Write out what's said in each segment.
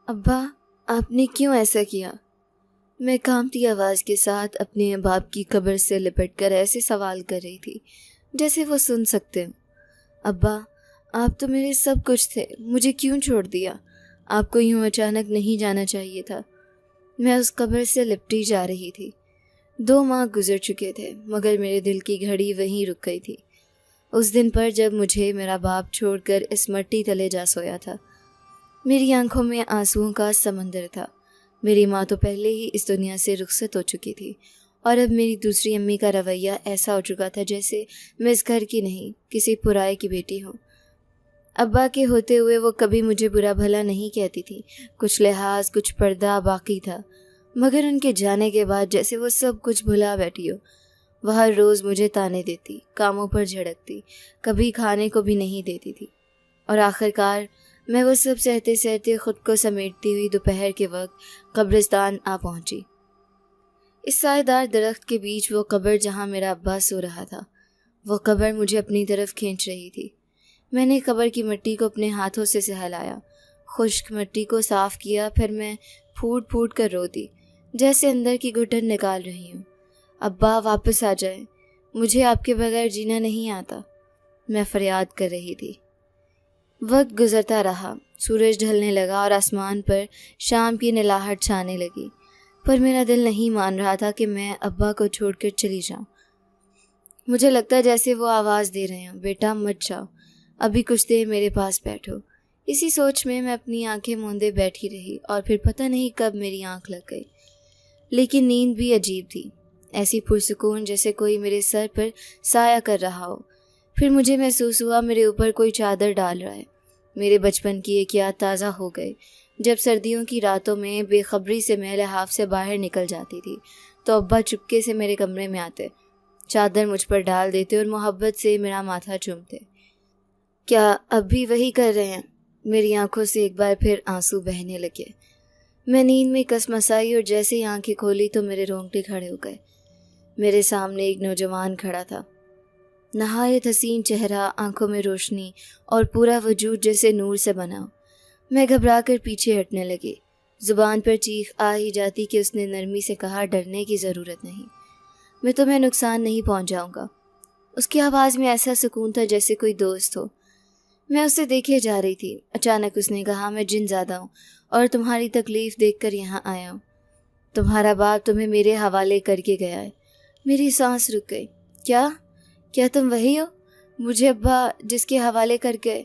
ابا، آپ نے کیوں ایسا کیا؟ میں کانپتی آواز کے ساتھ اپنے باپ کی قبر سے لپٹ کر ایسے سوال کر رہی تھی جیسے وہ سن سکتے ہوں۔ ابا، آپ تو میرے سب کچھ تھے، مجھے کیوں چھوڑ دیا؟ آپ کو یوں اچانک نہیں جانا چاہیے تھا۔ میں اس قبر سے لپٹی جا رہی تھی۔ 2 ماہ گزر چکے تھے مگر میرے دل کی گھڑی وہیں رک گئی تھی، اس دن پر جب مجھے میرا باپ چھوڑ کر اس مٹی تلے جا سویا تھا۔ میری آنکھوں میں آنسوؤں کا سمندر تھا۔ میری ماں تو پہلے ہی اس دنیا سے رخصت ہو چکی تھی، اور اب میری دوسری امی کا رویہ ایسا ہو چکا تھا جیسے میں اس گھر کی نہیں، کسی پرائے کی بیٹی ہوں۔ ابا کے ہوتے ہوئے وہ کبھی مجھے برا بھلا نہیں کہتی تھی، کچھ لحاظ، کچھ پردہ باقی تھا، مگر ان کے جانے کے بعد جیسے وہ سب کچھ بھلا بیٹھی ہو۔ وہ ہر روز مجھے تانے دیتی، کاموں پر جھڑکتی، کبھی کھانے کو بھی نہیں دیتی تھی، اور آخرکار میں وہ سب سہتے سہتے خود کو سمیٹتی ہوئی دوپہر کے وقت قبرستان آ پہنچی۔ اس سائے دار درخت کے بیچ وہ قبر جہاں میرا ابا سو رہا تھا، وہ قبر مجھے اپنی طرف کھینچ رہی تھی۔ میں نے قبر کی مٹی کو اپنے ہاتھوں سے سہلایا، خشک مٹی کو صاف کیا، پھر میں پھوٹ پھوٹ کر رو دی، جیسے اندر کی گھٹن نکال رہی ہوں۔ ابا، واپس آ جائیں، مجھے آپ کے بغیر جینا نہیں آتا، میں فریاد کر رہی تھی۔ وقت گزرتا رہا، سورج ڈھلنے لگا اور آسمان پر شام کی نلاہٹ چھانے لگی، پر میرا دل نہیں مان رہا تھا کہ میں ابا کو چھوڑ کر چلی جاؤں۔ مجھے لگتا جیسے وہ آواز دے رہے ہیں، بیٹا مت جاؤ، ابھی کچھ دیر میرے پاس بیٹھو۔ اسی سوچ میں اپنی آنکھیں موندے بیٹھی رہی، اور پھر پتہ نہیں کب میری آنکھ لگ گئی۔ لیکن نیند بھی عجیب تھی، ایسی پرسکون جیسے کوئی میرے سر پر سایہ کر رہا ہو۔ پھر مجھے محسوس ہوا میرے اوپر کوئی چادر ڈال رہا ہے۔ میرے بچپن کی ایک یاد تازہ ہو گئی، جب سردیوں کی راتوں میں بے خبری سے میں لحاف سے باہر نکل جاتی تھی تو ابا چپکے سے میرے کمرے میں آتے، چادر مجھ پر ڈال دیتے اور محبت سے میرا ماتھا چومتے۔ کیا اب بھی وہی کر رہے ہیں؟ میری آنکھوں سے ایک بار پھر آنسو بہنے لگے۔ میں نیند میں کسمسائی اور جیسے ہی آنکھیں کھولی تو میرے رونگٹے کھڑے ہو گئے۔ میرے سامنے ایک نوجوان کھڑا تھا، نہایت حسین چہرہ، آنکھوں میں روشنی اور پورا وجود جیسے نور سے بنا۔ میں گھبرا کر پیچھے ہٹنے لگی، زبان پر چیخ آ ہی جاتی کہ اس نے نرمی سے کہا، ڈرنے کی ضرورت نہیں، میں تمہیں نقصان نہیں پہنچاؤں گا۔ اس کی آواز میں ایسا سکون تھا جیسے کوئی دوست ہو۔ میں اسے دیکھے جا رہی تھی، اچانک اس نے کہا، میں جن زادہ ہوں اور تمہاری تکلیف دیکھ کر یہاں آیا ہوں۔ تمہارا باپ تمہیں میرے حوالے کر کے گیا ہے۔ میری سانس رک گئی۔ کیا تم وہی ہو؟ مجھے ابا جس کے حوالے کر گئے؟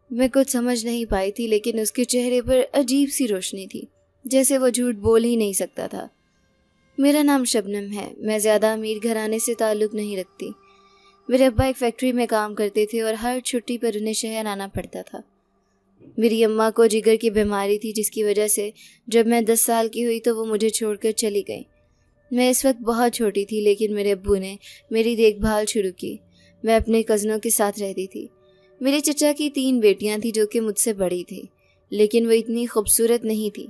میں کچھ سمجھ نہیں پائی تھی، لیکن اس کے چہرے پر عجیب سی روشنی تھی، جیسے وہ جھوٹ بول ہی نہیں سکتا تھا۔ میرا نام شبنم ہے، میں زیادہ امیر گھرانے سے تعلق نہیں رکھتی۔ میرے ابا ایک فیکٹری میں کام کرتے تھے اور ہر چھٹی پر انہیں شہر آنا پڑتا تھا۔ میری اماں کو جگر کی بیماری تھی، جس کی وجہ سے جب میں 10 سال کی ہوئی تو وہ مجھے چھوڑ کر چلی گئی۔ میں اس وقت بہت چھوٹی تھی، لیکن میرے ابو نے میری دیکھ بھال شروع کی۔ میں اپنے کزنوں کے ساتھ رہتی تھی۔ میرے چچا کی 3 بیٹیاں تھیں جو کہ مجھ سے بڑی تھیں، لیکن وہ اتنی خوبصورت نہیں تھی۔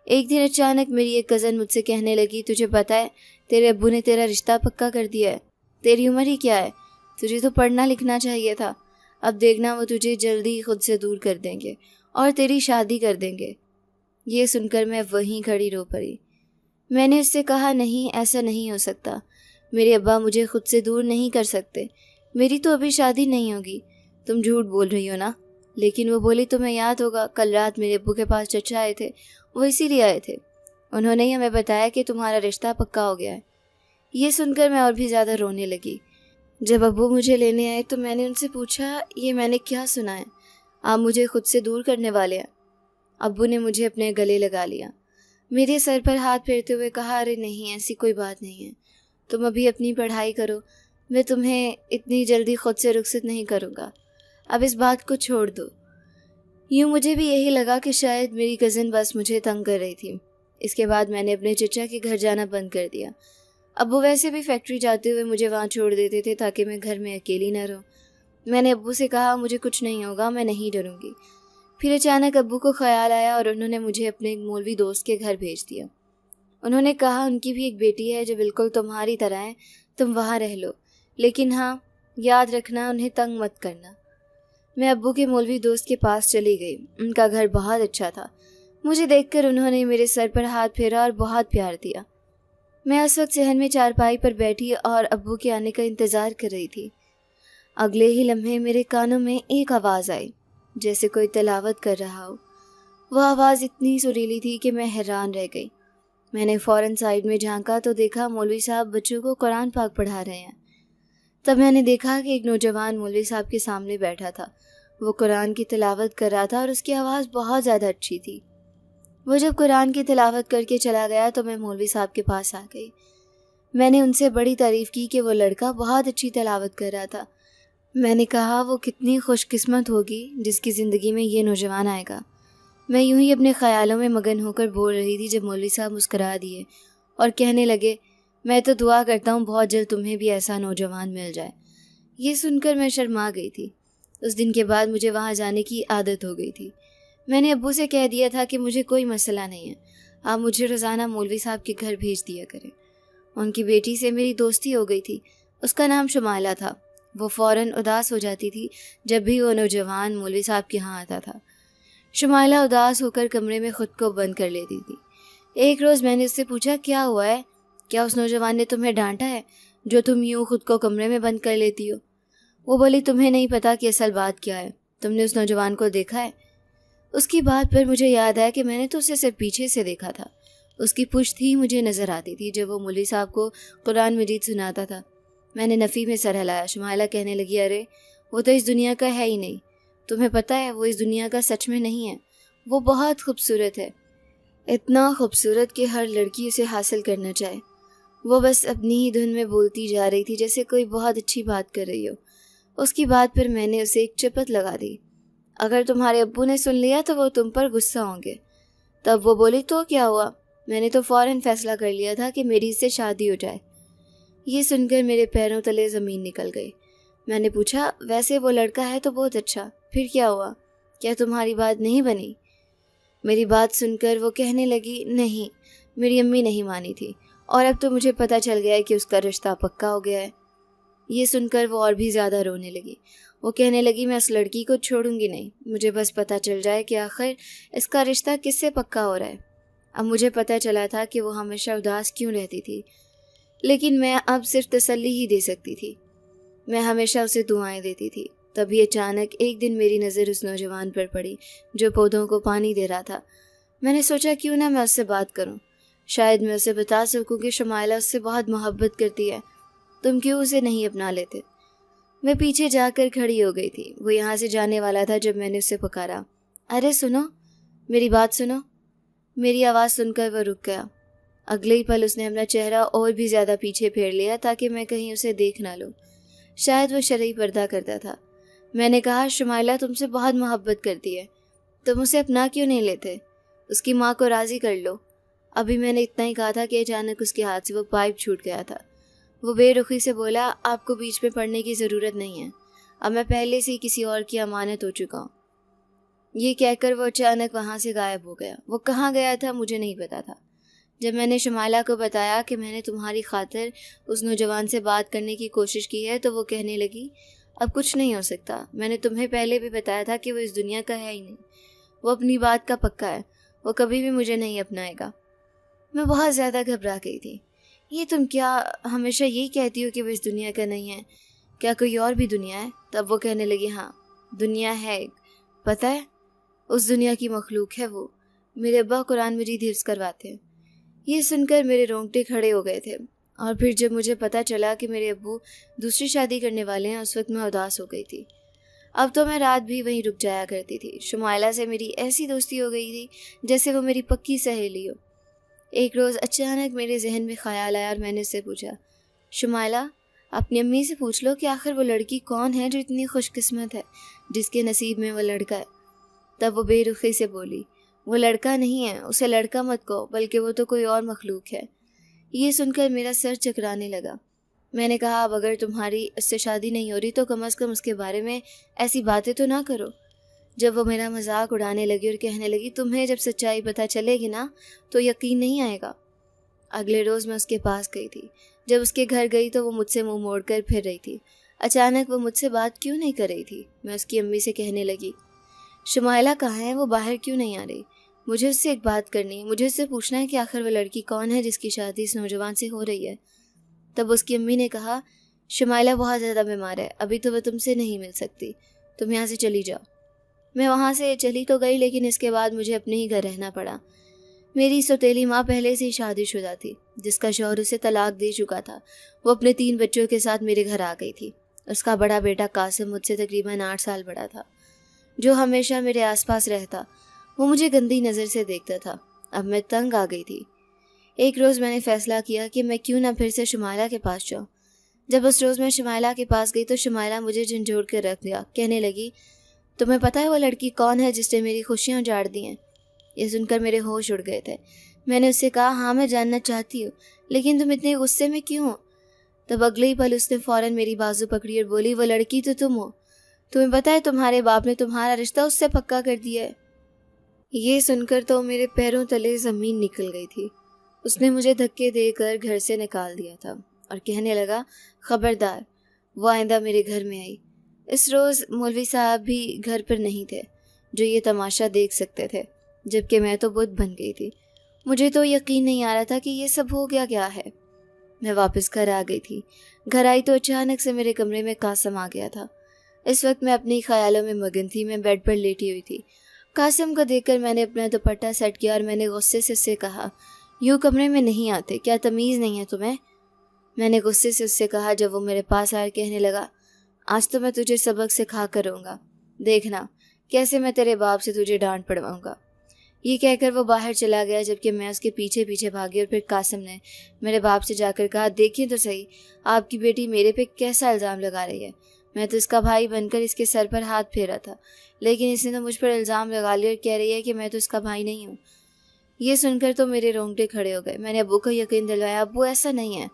ایک دن اچانک میری ایک کزن مجھ سے کہنے لگی، تجھے پتہ ہے تیرے ابو نے تیرا رشتہ پکا کر دیا ہے، تیری عمر ہی کیا ہے، تجھے تو پڑھنا لکھنا چاہیے تھا، اب دیکھنا وہ تجھے جلدی خود سے دور کر دیں گے اور تیری شادی کر دیں گے۔ یہ سن کر میں وہیں کھڑی رو پڑی۔ میں نے اس سے کہا، نہیں، ایسا نہیں ہو سکتا، میرے ابا مجھے خود سے دور نہیں کر سکتے، میری تو ابھی شادی نہیں ہوگی، تم جھوٹ بول رہی ہو نا۔ لیکن وہ بولی، تمہیں یاد ہوگا کل رات میرے ابو کے پاس چچا آئے تھے، وہ اسی لیے آئے تھے، انہوں نے ہمیں بتایا کہ تمہارا رشتہ پکا ہو گیا ہے۔ یہ سن کر میں اور بھی زیادہ رونے لگی۔ جب ابو مجھے لینے آئے تو میں نے ان سے پوچھا، یہ میں نے کیا سنا ہے، آپ مجھے خود سے دور کرنے والے ہیں؟ ابو نے مجھے اپنے گلے لگا لیا، میرے سر پر ہاتھ پھیرتے ہوئے کہا، ارے نہیں، ایسی کوئی بات نہیں ہے، تم ابھی اپنی پڑھائی کرو، میں تمہیں اتنی جلدی خود سے رخصت نہیں کروں گا، اب اس بات کو چھوڑ دو۔ یوں مجھے بھی یہی لگا کہ شاید میری کزن بس مجھے تنگ کر رہی تھی۔ اس کے بعد میں نے اپنے چچا کے گھر جانا بند کر دیا۔ ابو ویسے بھی فیکٹری جاتے ہوئے مجھے وہاں چھوڑ دیتے تھے تاکہ میں گھر میں اکیلی نہ رہوں۔ میں نے ابو سے کہا، مجھے کچھ نہیں ہوگا، میں نہیں ڈروں گی۔ پھر اچانک ابو کو خیال آیا اور انہوں نے مجھے اپنے ایک مولوی دوست کے گھر بھیج دیا۔ انہوں نے کہا، ان کی بھی ایک بیٹی ہے جو بالکل تمہاری طرح ہے، تم وہاں رہ لو، لیکن ہاں، یاد رکھنا انہیں تنگ مت کرنا۔ میں ابو کے مولوی دوست کے پاس چلی گئی۔ ان کا گھر بہت اچھا تھا، مجھے دیکھ کر انہوں نے میرے سر پر ہاتھ پھیرا اور بہت پیار دیا۔ میں اس وقت صحن میں چارپائی پر بیٹھی اور ابو کے آنے کا انتظار کر رہی تھی۔ اگلے ہی لمحے میرے کانوں میں ایک آواز آئی، جیسے کوئی تلاوت کر رہا ہو۔ وہ آواز اتنی سریلی تھی کہ میں حیران رہ گئی۔ میں نے فوراً سائیڈ میں جھانکا تو دیکھا مولوی صاحب بچوں کو قرآن پاک پڑھا رہے ہیں۔ تب میں نے دیکھا کہ ایک نوجوان مولوی صاحب کے سامنے بیٹھا تھا۔ وہ قرآن کی تلاوت کر رہا تھا اور اس کی آواز بہت زیادہ اچھی تھی۔ وہ جب قرآن کی تلاوت کر کے چلا گیا تو میں مولوی صاحب کے پاس آ گئی۔ میں نے ان سے بڑی تعریف کی کہ وہ لڑکا بہت اچھی تلاوت کر رہا تھا۔ میں نے کہا وہ کتنی خوش قسمت ہوگی جس کی زندگی میں یہ نوجوان آئے گا۔ میں یوں ہی اپنے خیالوں میں مگن ہو کر بول رہی تھی جب مولوی صاحب مسکرا دیے اور کہنے لگے، میں تو دعا کرتا ہوں بہت جلد تمہیں بھی ایسا نوجوان مل جائے۔ یہ سن کر میں شرما گئی تھی۔ اس دن کے بعد مجھے وہاں جانے کی عادت ہو گئی تھی۔ میں نے ابو سے کہہ دیا تھا کہ مجھے کوئی مسئلہ نہیں ہے، آپ مجھے روزانہ مولوی صاحب کے گھر بھیج دیا کریں۔ ان کی بیٹی سے میری دوستی ہو گئی تھی، اس کا نام شمائلہ تھا۔ وہ فوراً اداس ہو جاتی تھی جب بھی وہ نوجوان مولوی صاحب کے ہاں آتا تھا۔ شمائلہ اداس ہو کر کمرے میں خود کو بند کر لیتی تھی۔ ایک روز میں نے اس سے پوچھا، کیا ہوا ہے؟ کیا اس نوجوان نے تمہیں ڈانٹا ہے جو تم یوں خود کو کمرے میں بند کر لیتی ہو؟ وہ بولی، تمہیں نہیں پتا کہ اصل بات کیا ہے، تم نے اس نوجوان کو دیکھا ہے؟ اس کی بات پر مجھے یاد آیا کہ میں نے تو اسے صرف پیچھے سے دیکھا تھا۔ اس کی پشت ہی مجھے نظر آتی تھی جب وہ مولوی صاحب کو قرآن مجید سناتا تھا۔ میں نے نفی میں سر ہلایا۔ شمائلہ کہنے لگی، ارے وہ تو اس دنیا کا ہے ہی نہیں، تمہیں پتہ ہے وہ اس دنیا کا سچ میں نہیں ہے، وہ بہت خوبصورت ہے، اتنا خوبصورت کہ ہر لڑکی اسے حاصل کرنا چاہے۔ وہ بس اپنی ہی دھن میں بولتی جا رہی تھی جیسے کوئی بہت اچھی بات کر رہی ہو۔ اس کی بات پر میں نے اسے ایک چپت لگا دی، اگر تمہارے ابو نے سن لیا تو وہ تم پر غصہ ہوں گے۔ تب وہ بولی، تو کیا ہوا؟ میں نے تو فوراً فیصلہ کر لیا تھا کہ میری اس سے شادی ہو جائے۔ یہ سن کر میرے پیروں تلے زمین نکل گئی۔ میں نے پوچھا، ویسے وہ لڑکا ہے تو بہت اچھا، پھر کیا ہوا؟ کیا تمہاری بات نہیں بنی؟ میری بات سن کر وہ کہنے لگی، نہیں، میری امی نہیں مانی تھی اور اب تو مجھے پتہ چل گیا ہے کہ اس کا رشتہ پکا ہو گیا ہے۔ یہ سن کر وہ اور بھی زیادہ رونے لگی۔ وہ کہنے لگی، میں اس لڑکی کو چھوڑوں گی نہیں، مجھے بس پتہ چل جائے کہ آخر اس کا رشتہ کس سے پکا ہو رہا ہے۔ اب مجھے پتہ چلا تھا کہ وہ ہمیشہ اداس کیوں رہتی تھی، لیکن میں اب صرف تسلی ہی دے سکتی تھی۔ میں ہمیشہ اسے دعائیں دیتی تھی۔ تبھی اچانک ایک دن میری نظر اس نوجوان پر پڑی جو پودوں کو پانی دے رہا تھا۔ میں نے سوچا کیوں نہ میں اس سے بات کروں، شاید میں اسے بتا سکوں کہ شمائلہ اس سے بہت محبت کرتی ہے، تم کیوں اسے نہیں اپنا لیتے؟ میں پیچھے جا کر کھڑی ہو گئی تھی۔ وہ یہاں سے جانے والا تھا جب میں نے اسے پکارا، ارے سنو، میری بات سنو۔ میری آواز سن کر وہ رک گیا۔ اگلے ہی پل اس نے اپنا چہرہ اور بھی زیادہ پیچھے پھیر لیا تاکہ میں کہیں اسے دیکھ نہ لوں۔ شاید وہ شرعی پردہ کرتا تھا۔ میں نے کہا، شمائلہ تم سے بہت محبت کرتی ہے، تم اسے اپنا کیوں نہیں لیتے؟ اس کی ماں کو راضی کر لو۔ ابھی میں نے اتنا ہی کہا تھا کہ اچانک اس کے ہاتھ سے وہ پائپ چھوٹ گیا تھا۔ وہ بے رخی سے بولا، آپ کو بیچ میں پڑنے کی ضرورت نہیں ہے، اب میں پہلے سے ہی کسی اور کی امانت ہو چکا ہوں۔ یہ کہہ کر وہ اچانک وہاں سے غائب ہو گیا۔ وہ کہاں گیا تھا مجھے نہیں پتا تھا۔ جب میں نے شمائلہ کو بتایا کہ میں نے تمہاری خاطر اس نوجوان سے بات کرنے کی کوشش کی ہے تو وہ کہنے لگی، اب کچھ نہیں ہو سکتا، میں نے تمہیں پہلے بھی بتایا تھا کہ وہ اس دنیا کا ہے ہی نہیں، وہ اپنی بات کا پکا ہے، وہ کبھی بھی مجھے نہیں اپنائے گا۔ میں بہت زیادہ گھبرا گئی تھی۔ یہ تم کیا ہمیشہ یہی کہتی ہو کہ وہ اس دنیا کا نہیں ہے؟ کیا کوئی اور بھی دنیا ہے؟ تب وہ کہنے لگی، ہاں دنیا ہے ایک، پتہ ہے اس دنیا کی مخلوق ہے وہ، میرے ابا قرآن مجید حفظ کرواتے ہیں۔ یہ سن کر میرے رونگٹے کھڑے ہو گئے تھے، اور پھر جب مجھے پتہ چلا کہ میرے ابو دوسری شادی کرنے والے ہیں اس وقت میں اداس ہو گئی تھی۔ اب تو میں رات بھی وہیں رک جایا کرتی تھی۔ شمائلہ سے میری ایسی دوستی ہو گئی تھی جیسے وہ میری پکی سہیلی ہو۔ ایک روز اچانک میرے ذہن میں خیال آیا اور میں نے اس سے پوچھا، شمائلہ اپنی امی سے پوچھ لو کہ آخر وہ لڑکی کون ہے جو اتنی خوش قسمت ہے جس کے نصیب میں وہ لڑکا ہے۔ تب وہ بے رخی سے بولی، وہ لڑکا نہیں ہے، اسے لڑکا مت کہو، بلکہ وہ تو کوئی اور مخلوق ہے۔ یہ سن کر میرا سر چکرانے لگا۔ میں نے کہا، اب اگر تمہاری اس سے شادی نہیں ہو رہی تو کم از کم اس کے بارے میں ایسی باتیں تو نہ کرو۔ جب وہ میرا مذاق اڑانے لگی اور کہنے لگی، تمہیں جب سچائی پتہ چلے گی نا تو یقین نہیں آئے گا۔ اگلے روز میں اس کے پاس گئی تھی۔ جب اس کے گھر گئی تو وہ مجھ سے منہ موڑ کر پھر رہی تھی۔ اچانک وہ مجھ سے بات کیوں نہیں کر رہی تھی؟ میں اس کی امی سے کہنے لگی، شمائلہ کہاں ہے، وہ باہر کیوں نہیں آ رہی؟ مجھے اس سے ایک بات کرنی ہے، مجھے اس سے پوچھنا ہے کہ آخر وہ لڑکی کون ہے جس کی شادی اس نوجوان سے ہو رہی ہے۔ تب اس کی امی نے کہا، شمائلہ بہت زیادہ بیمار ہے، ابھی تو وہ تم سے نہیں مل سکتی، تم یہاں سے چلی جاؤ۔ میں وہاں سے چلی تو گئی، لیکن اس کے بعد مجھے اپنے ہی گھر رہنا پڑا۔ میری سوتیلی ماں پہلے سے ہی شادی شدہ تھی، جس کا شوہر اسے طلاق دے چکا تھا۔ وہ اپنے 3 بچوں کے ساتھ میرے گھر آ گئی تھی۔ اس کا بڑا بیٹا قاسم مجھ سے تقریباً 8 سال بڑا تھا، جو ہمیشہ میرے آس پاس رہتا۔ وہ مجھے گندی نظر سے دیکھتا تھا۔ اب میں تنگ آ گئی تھی۔ ایک روز میں نے فیصلہ کیا کہ میں کیوں نہ پھر سے شمائلہ کے پاس جاؤں۔ جب اس روز میں شمائلہ کے پاس گئی تو شمائلہ مجھے جھنجھوڑ کے رکھ دیا، کہنے لگی، تمہیں پتہ ہے وہ لڑکی کون ہے جس نے میری خوشیاں اجاڑ دی ہیں؟ یہ سن کر میرے ہوش اڑ گئے تھے۔ میں نے اس سے کہا، ہاں میں جاننا چاہتی ہوں، لیکن تم اتنے غصے میں کیوں ہو؟ تب اگلے ہی پل اس نے فوراً میری بازو پکڑی اور بولی، وہ لڑکی تو تم ہو، تمہیں پتہ ہے تمہارے باپ نے تمہارا رشتہ اس سے پکا کر دیا ہے۔ یہ سن کر تو میرے پیروں تلے زمین نکل گئی تھی۔ اس نے مجھے دھکے دے کر گھر سے نکال دیا تھا اور کہنے لگا، خبردار، وہ آئندہ میرے گھر میں آئی۔ اس روز مولوی صاحب بھی گھر پر نہیں تھے جو یہ تماشا دیکھ سکتے تھے، جبکہ میں تو بت بن گئی تھی۔ مجھے تو یقین نہیں آ رہا تھا کہ یہ سب ہو گیا کیا ہے۔ میں واپس گھر آ گئی تھی۔ گھر آئی تو اچانک سے میرے کمرے میں قاسم آ گیا تھا۔ اس وقت میں اپنی خیالوں میں مگن تھی۔ میں بیڈ پر لیٹی ہوئی تھی۔ قاسم کو دیکھ کر میں نے اپنا دوپٹہ سیٹ کیا اور میں نے غصے سے اس سے کہا، یوں کمرے میں نہیں آتے، کیا تمیز نہیں ہے تمہیں؟ میں نے غصے سے اس سے کہا جب وہ میرے پاس آیا، کہنے لگا، آج تو میں تجھے سبق سکھا کر رہوں گا، دیکھنا کیسے میں تیرے باپ سے تجھے ڈانٹ پڑواؤں گا۔ یہ کہہ کر وہ باہر چلا گیا، جبکہ میں اس کے پیچھے پیچھے بھاگی اور پھر قاسم نے میرے باپ سے جا کر کہا، دیکھیں تو صحیح، آپ کی بیٹی میرے پہ کیسا الزام لگا رہی ہے۔ میں تو اس کا بھائی بن کر اس کے سر پر ہاتھ پھیرا تھا، لیکن اس نے تو مجھ پر الزام لگا لیا اور کہہ رہی ہے کہ میں تو اس کا بھائی نہیں ہوں۔ یہ سن کر تو میرے رونگٹے کھڑے ہو گئے۔ میں نے ابو کو یقین دلوایا، ابو ایسا نہیں ہے،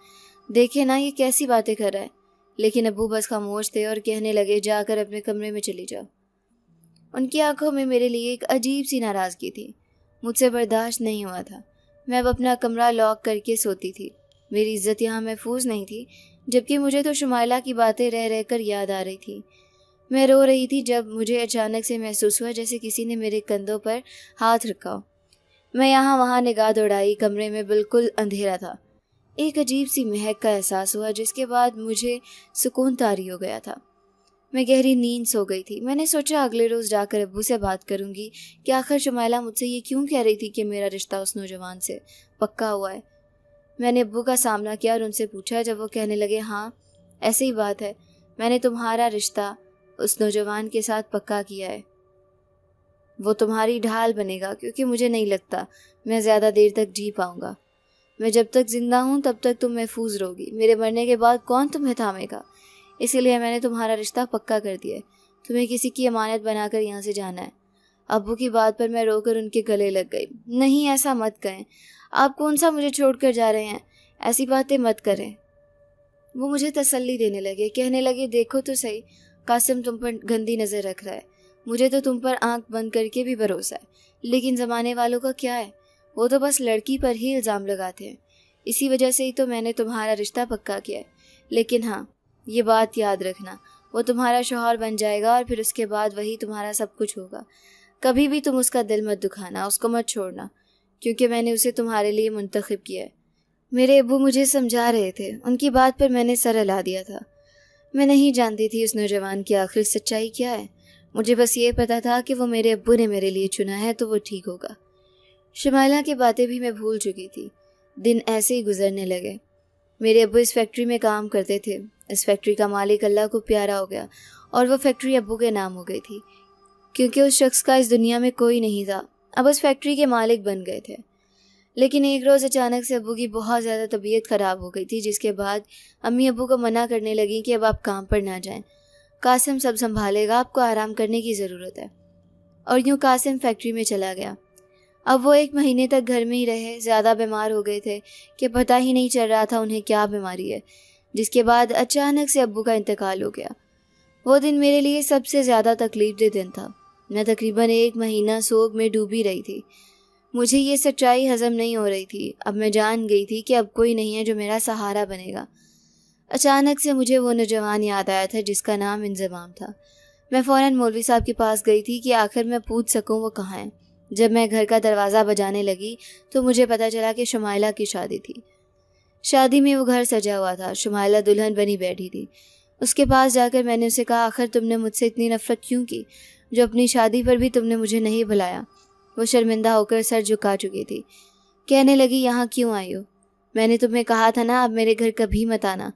دیکھے نا یہ کیسی باتیں کر رہا ہے۔ لیکن ابو بس خاموش تھے اور کہنے لگے، جا کر اپنے کمرے میں چلی جاؤ۔ ان کی آنکھوں میں میرے لیے ایک عجیب سی ناراضگی تھی۔ مجھ سے برداشت نہیں ہوا تھا۔ میں اب اپنا کمرہ لاک کر کے سوتی تھی۔ میری عزت یہاں محفوظ نہیں تھی، جبکہ مجھے تو شمائلہ کی باتیں رہ رہ کر یاد آ رہی تھی۔ میں رو رہی تھی جب مجھے اچانک سے محسوس ہوا جیسے کسی نے میرے کندھوں پر ہاتھ رکھا ہو۔ میں یہاں وہاں نگاہ دوڑائی، کمرے میں بالکل اندھیرا تھا۔ ایک عجیب سی مہک کا احساس ہوا، جس کے بعد مجھے سکون طاری ہو گیا تھا۔ میں گہری نیند سو گئی تھی۔ میں نے سوچا اگلے روز جا کر ابو سے بات کروں گی کہ آخر شمائلہ مجھ سے یہ کیوں کہہ رہی تھی کہ میرا رشتہ اس نوجوان سے پکا ہوا ہے۔ میں نے ابو کا سامنا کیا اور ان سے پوچھا، جب وہ کہنے لگے، ہاں ایسی ہی بات ہے، میں نے تمہارا رشتہ اس نوجوان کے ساتھ پکا کیا ہے۔ وہ تمہاری ڈھال بنے گا، کیونکہ مجھے نہیں لگتا میں زیادہ دیر تک جی پاؤں گا۔ میں جب تک زندہ ہوں تب تک تم محفوظ رہوگی، میرے مرنے کے بعد کون تمہیں تھامے گا؟ اسی لیے میں نے تمہارا رشتہ پکا کر دیا ہے۔ تمہیں کسی کی امانت بنا کر یہاں سے جانا ہے۔ ابو کی بات پر میں رو کر ان کے گلے لگ گئی۔ نہیں، ایسا مت کہیں، آپ کون سا مجھے چھوڑ کر جا رہے ہیں؟ ایسی باتیں مت کریں۔ وہ مجھے تسلی دینے لگے، کہنے لگے، دیکھو تو صحیح، قاسم تم پر گندی نظر رکھ رہا ہے، مجھے تو تم پر آنکھ بند کر کے بھی بھروسہ ہے، لیکن زمانے والوں کا کیا ہے، وہ تو بس لڑکی پر ہی الزام لگاتے ہیں۔ اسی وجہ سے ہی تو میں نے تمہارا رشتہ پکا کیا ہے۔ لیکن ہاں، یہ بات یاد رکھنا، وہ تمہارا شوہر بن جائے گا اور پھر اس کے بعد وہی تمہارا سب کچھ ہوگا۔ کبھی بھی تم اس کا دل مت دکھانا، اس کو مت چھوڑنا، کیونکہ میں نے اسے تمہارے لیے منتخب کیا ہے۔ میرے ابو مجھے سمجھا رہے تھے، ان کی بات پر میں نے سر ہلا دیا تھا۔ میں نہیں جانتی تھی اس نوجوان کی آخری سچائی کیا ہے، مجھے بس یہ پتا تھا کہ وہ میرے ابو نے میرے لیے چنا ہے تو وہ ٹھیک ہوگا۔ شمائلہ کی باتیں بھی میں بھول چکی تھی۔ دن ایسے ہی گزرنے لگے۔ میرے ابو اس فیکٹری میں کام کرتے تھے۔ اس فیکٹری کا مالک اللہ کو پیارا ہو گیا اور وہ فیکٹری ابو کے نام ہو گئی تھی، کیونکہ اس شخص کا اس دنیا میں کوئی نہیں تھا۔ اب اس فیکٹری کے مالک بن گئے تھے۔ لیکن ایک روز اچانک سے ابو کی بہت زیادہ طبیعت خراب ہو گئی تھی، جس کے بعد امی ابو کو منع کرنے لگیں کہ اب آپ کام پر نہ جائیں، قاسم سب سنبھالے گا، آپ کو آرام کرنے کی ضرورت ہے۔ اور یوں قاسم فیکٹری میں چلا گیا۔ اب وہ 1 مہینے تک گھر میں ہی رہے، زیادہ بیمار ہو گئے تھے کہ پتہ ہی نہیں چل رہا تھا انہیں کیا بیماری ہے، جس کے بعد اچانک سے ابو کا انتقال ہو گیا۔ وہ دن میرے لیے سب سے زیادہ تکلیف دہ دن تھا۔ میں تقریباً 1 مہینہ سوگ میں ڈوبی رہی تھی۔ مجھے یہ سچائی ہضم نہیں ہو رہی تھی۔ اب میں جان گئی تھی کہ اب کوئی نہیں ہے جو میرا سہارا بنے گا۔ اچانک سے مجھے وہ نوجوان یاد آیا تھا جس کا نام انضمام تھا۔ میں فوراً مولوی صاحب کے پاس گئی تھی کہ آخر میں پوچھ سکوں وہ کہاں ہیں۔ جب میں گھر کا دروازہ بجانے لگی تو مجھے پتہ چلا کہ شمائلہ کی شادی تھی۔ شادی میں وہ گھر سجا ہوا تھا، شمائلہ دلہن بنی بیٹھی تھی۔ اس کے پاس جا کر میں نے اسے کہا، آخر تم نے مجھ سے اتنی نفرت کیوں کی جو اپنی شادی پر بھی تم نے مجھے نہیں بلایا؟ وہ شرمندہ ہو کر سر جھکا چکی تھی۔ کہنے لگی، یہاں کیوں آئی ہو؟ میں نے تمہیں کہا تھا نا اب میرے گھر کبھی مت آنا۔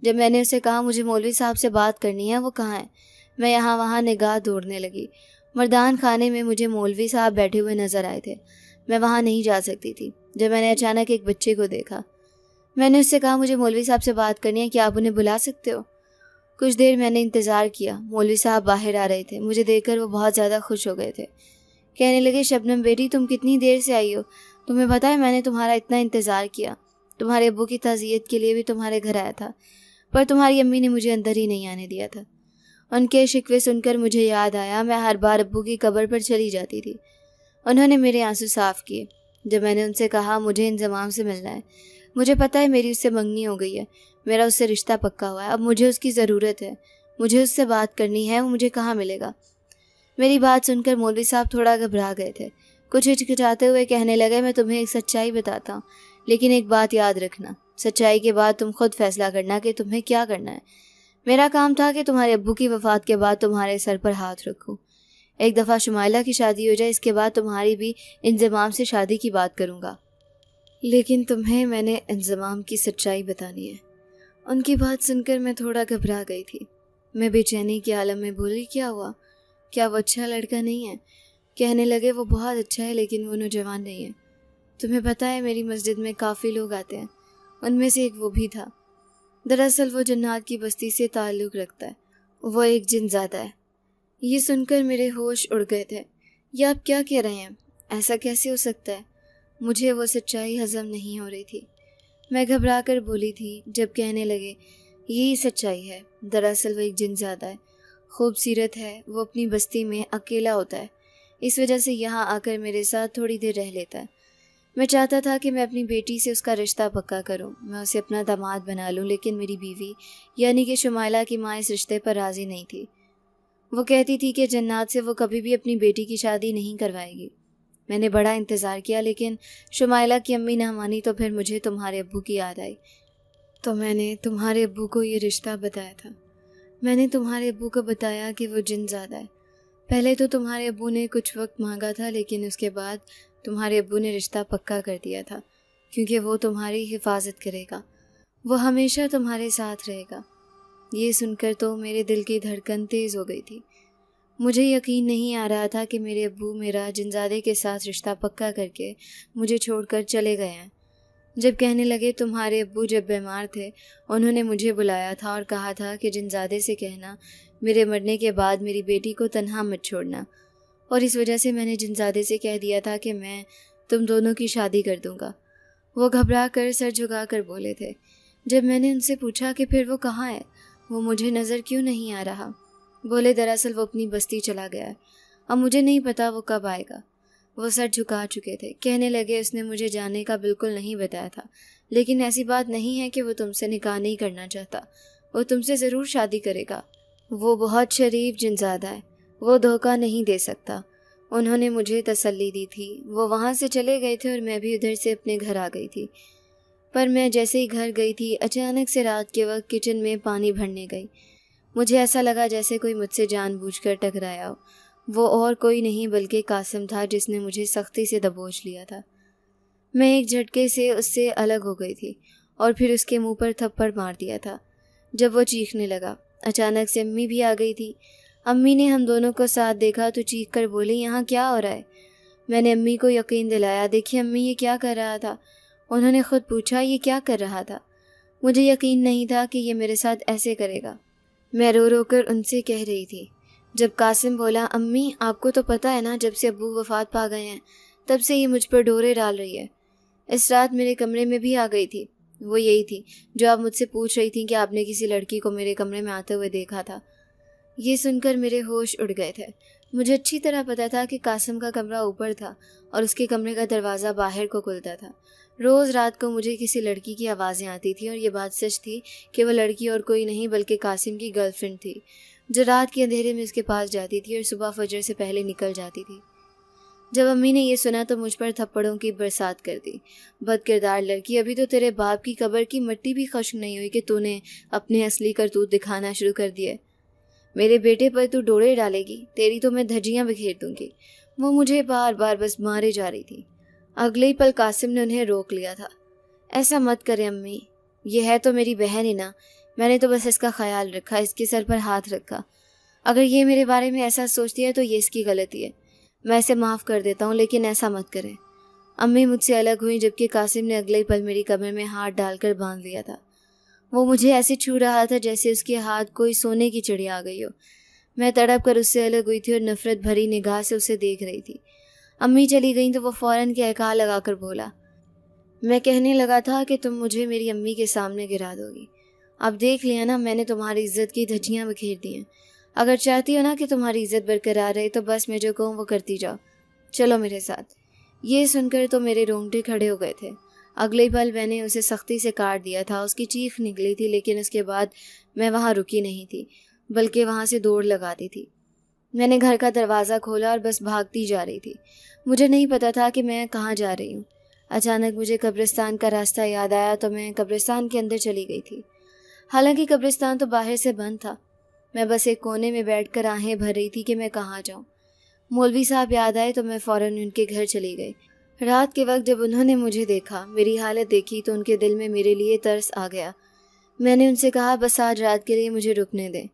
جب میں نے اسے کہا مجھے مولوی صاحب سے بات کرنی ہے، وہ کہاں ہے؟ میں یہاں وہاں نگاہ دوڑنے لگی۔ مردان خانے میں مجھے مولوی صاحب بیٹھے ہوئے نظر آئے تھے۔ میں وہاں نہیں جا سکتی تھی۔ جب میں نے اچانک ایک بچے کو دیکھا، میں نے اس سے کہا، مجھے مولوی صاحب سے بات کرنی ہے، کیا آپ انہیں بلا سکتے ہو؟ کچھ دیر میں نے انتظار کیا۔ مولوی صاحب باہر آ رہے تھے۔ مجھے دیکھ کر وہ بہت زیادہ خوش ہو گئے تھے۔ کہنے لگے، شبنم بیٹی تم کتنی دیر سے آئی ہو؟ تمہیں پتہ ہے میں نے تمہارا اتنا انتظار کیا، تمہارے ابو کی تعزیت کے لیے بھی تمہارے گھر آیا تھا، پر تمہاری امی نے مجھے اندر ہی نہیں آنے دیا تھا۔ ان کے شکوے سن کر مجھے یاد آیا میں ہر بار ابو کی قبر پر چلی جاتی تھی۔ انہوں نے میرے آنسو صاف کیے جب میں نے ان سے کہا مجھے انضمام سے ملنا ہے۔ مجھے پتہ ہے میری اس سے منگنی ہو گئی ہے، میرا اس سے رشتہ پکا ہوا ہے، اب مجھے اس کی ضرورت ہے، مجھے اس سے بات کرنی ہے، وہ مجھے کہاں ملے گا؟ میری بات سن کر مولوی صاحب تھوڑا گھبرا گئے تھے۔ کچھ ہچکچاتے ہوئے کہنے لگے، میں تمہیں ایک سچائی بتاتا ہوں، لیکن ایک بات یاد رکھنا، سچائی کے بعد تم خود فیصلہ کرنا کہ تمہیں کیا کرنا ہے۔ میرا کام تھا کہ تمہارے ابو کی وفات کے بعد تمہارے سر پر ہاتھ رکھوں۔ ایک دفعہ شمائلہ کی شادی ہو جائے، اس کے بعد تمہاری بھی انضمام سے شادی کی بات کروں گا، لیکن تمہیں میں نے انضمام کی سچائی بتانی ہے۔ ان کی بات سن کر میں تھوڑا گھبرا گئی تھی۔ میں بے چینی کے عالم میں بولی، کیا ہوا؟ کیا وہ اچھا لڑکا نہیں ہے؟ کہنے لگے، وہ بہت اچھا ہے لیکن وہ نوجوان نہیں ہے۔ تمہیں پتہ ہے میری مسجد میں کافی لوگ آتے ہیں، ان میں سے ایک وہ بھی تھا۔ دراصل وہ جنات کی بستی سے تعلق رکھتا ہے، وہ ایک جن زادہ ہے۔ یہ سن کر میرے ہوش اڑ گئے تھے۔ یہ آپ کیا کہہ رہے ہیں؟ ایسا کیسے ہو سکتا ہے؟ مجھے وہ سچائی ہضم نہیں ہو رہی تھی۔ میں گھبرا کر بولی تھی جب کہنے لگے، یہی سچائی ہے، دراصل وہ ایک جن زادہ ہے، خوبصورت ہے، وہ اپنی بستی میں اکیلا ہوتا ہے، اس وجہ سے یہاں آ کر میرے ساتھ تھوڑی دیر رہ لیتا ہے۔ میں چاہتا تھا کہ میں اپنی بیٹی سے اس کا رشتہ پکا کروں، میں اسے اپنا داماد بنا لوں، لیکن میری بیوی یعنی کہ شمائلہ کی ماں اس رشتے پر راضی نہیں تھی۔ وہ کہتی تھی کہ جنات سے وہ کبھی بھی اپنی بیٹی کی شادی نہیں کروائے گی۔ میں نے بڑا انتظار کیا لیکن شمائلہ کی امی نہ مانی، تو پھر مجھے تمہارے ابو کی یاد آئی، تو میں نے تمہارے ابو کو یہ رشتہ بتایا تھا۔ میں نے تمہارے ابو کو بتایا کہ وہ جن زادہ ہے۔ پہلے تو تمہارے ابو نے کچھ وقت مانگا تھا، لیکن اس کے بعد تمہارے ابو نے رشتہ پکا کر دیا تھا، کیونکہ وہ تمہاری حفاظت کرے گا، وہ ہمیشہ تمہارے ساتھ رہے گا۔ یہ سن کر تو میرے دل کی دھڑکن تیز ہو گئی تھی۔ مجھے یقین نہیں آ رہا تھا کہ میرے ابو میرا جنزادے کے ساتھ رشتہ پکا کر کے مجھے چھوڑ کر چلے گئے ہیں۔ جب کہنے لگے، تمہارے ابو جب بیمار تھے انہوں نے مجھے بلایا تھا اور کہا تھا کہ جنزادے سے کہنا میرے مرنے کے بعد میری بیٹی کو تنہا مت چھوڑنا، اور اس وجہ سے میں نے جنزادے سے کہہ دیا تھا کہ میں تم دونوں کی شادی کر دوں گا۔ وہ گھبرا کر سر جھکا کر بولے تھے۔ جب میں نے ان سے پوچھا کہ پھر وہ کہاں ہے، وہ مجھے نظر کیوں نہیں آ رہا، بولے دراصل وہ اپنی بستی چلا گیا ہے، اب مجھے نہیں پتا وہ کب آئے گا۔ وہ سر جھکا چکے تھے۔ کہنے لگے، اس نے مجھے جانے کا بالکل نہیں بتایا تھا، لیکن ایسی بات نہیں ہے کہ وہ تم سے نکاح نہیں کرنا چاہتا، وہ تم سے ضرور شادی کرے گا۔ وہ بہت شریف جنزادہ ہے، وہ دھوکہ نہیں دے سکتا۔ انہوں نے مجھے تسلی دی تھی۔ وہ وہاں سے چلے گئے تھے اور میں بھی ادھر سے اپنے گھر آ گئی تھی، پر میں جیسے ہی گھر گئی تھی اچانک سے رات کے وقت کچن میں پانی بھرنے گئی۔ مجھے ایسا لگا جیسے کوئی مجھ سے جان بوجھ کر ٹکرایا ہو۔ وہ اور کوئی نہیں بلکہ قاسم تھا، جس نے مجھے سختی سے دبوچ لیا تھا۔ میں ایک جھٹکے سے اس سے الگ ہو گئی تھی اور پھر اس کے منہ پر تھپڑ مار دیا تھا جب وہ چیخنے لگا۔ اچانک سے امی بھی آ گئی تھی۔ امی نے ہم دونوں کو ساتھ دیکھا تو چیخ کر بولی، یہاں کیا ہو رہا ہے؟ میں نے امی کو یقین دلایا، دیکھیے امی یہ کیا کر رہا تھا؟ انہوں نے خود پوچھا، یہ کیا کر رہا تھا؟ مجھے یقین نہیں تھا کہ یہ میرے ساتھ ایسے کرے گا۔ میں رو رو کر ان سے کہہ رہی تھی۔ جب قاسم بولا، امی آپ کو تو پتہ ہے نا جب سے ابو وفات پا گئے ہیں تب سے یہ مجھ پر ڈورے ڈال رہی ہے، اس رات میرے کمرے میں بھی آ گئی تھی، وہ یہی تھی جو آپ مجھ سے پوچھ رہی تھیں کہ آپ نے کسی لڑکی کو میرے کمرے میں آتے ہوئے دیکھا تھا۔ یہ سن کر میرے ہوش اڑ گئے تھے۔ مجھے اچھی طرح پتہ تھا کہ قاسم کا کمرہ اوپر تھا اور اس کے کمرے کا دروازہ باہر کو کھلتا تھا۔ روز رات کو مجھے کسی لڑکی کی آوازیں آتی تھیں، اور یہ بات سچ تھی کہ وہ لڑکی اور کوئی نہیں بلکہ قاسم کی گرل فرینڈ تھی، جو رات کے اندھیرے میں اس کے پاس جاتی تھی اور صبح فجر سے پہلے نکل جاتی تھی۔ جب امی نے یہ سنا تو مجھ پر تھپڑوں کی برسات کر دی۔ بد کردار لڑکی، ابھی تو تیرے باپ کی قبر کی مٹی بھی خشک نہیں ہوئی کہ تو نے اپنے اصلی کرتوت دکھانا شروع کر دیے۔ میرے بیٹے پر تو ڈوڑے ڈالے گی، تیری تو میں دھجیاں بکھیر دوں گی۔ وہ مجھے بار بار بس مارے جا رہی تھی۔ اگلے ہی پل قاسم نے انہیں روک لیا تھا۔ ایسا مت کرے امی، یہ ہے تو میری بہن ہی نا، میں نے تو بس اس کا خیال رکھا، اس کے سر پر ہاتھ رکھا۔ اگر یہ میرے بارے میں ایسا سوچتی ہے تو یہ اس کی غلطی ہے، میں اسے معاف کر دیتا ہوں، لیکن ایسا مت کرے۔ امی مجھ سے الگ ہوئیں جبکہ قاسم نے اگلے ہی پل میری کمر میں ہاتھ ڈال کر باندھ لیا تھا۔ وہ مجھے ایسے چھو رہا تھا جیسے اس کے ہاتھ کوئی سونے کی چڑیا آ گئی ہو۔ میں تڑپ کر اس سے الگ ہوئی تھی اور نفرت بھری نگاہ سے اسے دیکھ رہی تھی۔ امی چلی گئیں تو وہ فوراً کہا لگا کر بولا، میں کہنے لگا تھا کہ تم مجھے میری امی کے سامنے گرا دو گی۔ اب دیکھ لیا نا، میں نے تمہاری عزت کی دھجیاں بکھیر دی ہیں۔ اگر چاہتی ہو نا کہ تمہاری عزت برقرار رہے تو بس میں جو کہوں وہ کرتی جاؤ، چلو میرے ساتھ۔ یہ سن کر تو میرے رونگٹے کھڑے ہو گئے تھے۔ اگلے پل میں نے اسے سختی سے کاٹ دیا تھا، اس کی چیخ نکلی تھی، لیکن اس کے بعد میں وہاں رکی نہیں تھی بلکہ وہاں سے دوڑ لگا دی تھی۔ میں نے گھر کا دروازہ کھولا اور بس بھاگتی جا رہی تھی۔ مجھے نہیں پتا تھا کہ میں کہاں جا رہی ہوں۔ اچانک مجھے قبرستان کا راستہ یاد آیا تو میں قبرستان کے اندر چلی گئی تھی۔ حالانکہ قبرستان تو باہر سے بند تھا، میں بس ایک کونے میں بیٹھ کر آہیں بھر رہی تھی کہ میں کہاں جاؤں۔ مولوی صاحب یاد آئے تو میں فوراً ان کے گھر چلی گئی۔ رات کے وقت جب انہوں نے مجھے دیکھا، میری حالت دیکھی تو ان کے دل میں میرے لیے ترس آ گیا۔ میں نے ان سے کہا بس آج رات کے لیے مجھے رکنے دیں۔